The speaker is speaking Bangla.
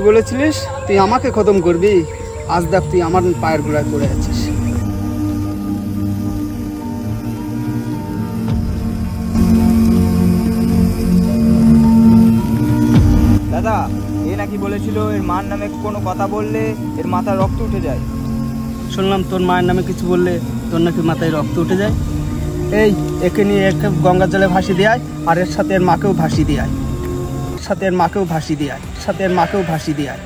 বলেছিলিস তুই আমাকে খতম করবি, আজ দেখ তুই আমার পায়ের গোড়ায় পড়ে আছিস। দাদা, এ নাকি বলেছিল এর মার নামে কোনো কথা বললে এর মাথায় রক্ত উঠে যায়। শুনলাম তোর মায়ের নামে কিছু বললে তোর নাকি মাথায় রক্ত উঠে যায়। এই একে নিয়ে একে গঙ্গার জলে ভাসিয়ে দিয়ে আয়, আর এর সাথে এর মাকেও ভাসিয়ে দিয়ে আয়, সাথে এর মাকেও ভাসিয়ে দিয়ে আয়, সাথে এর মাকেও ভাসিয়ে দিয়ে আয়।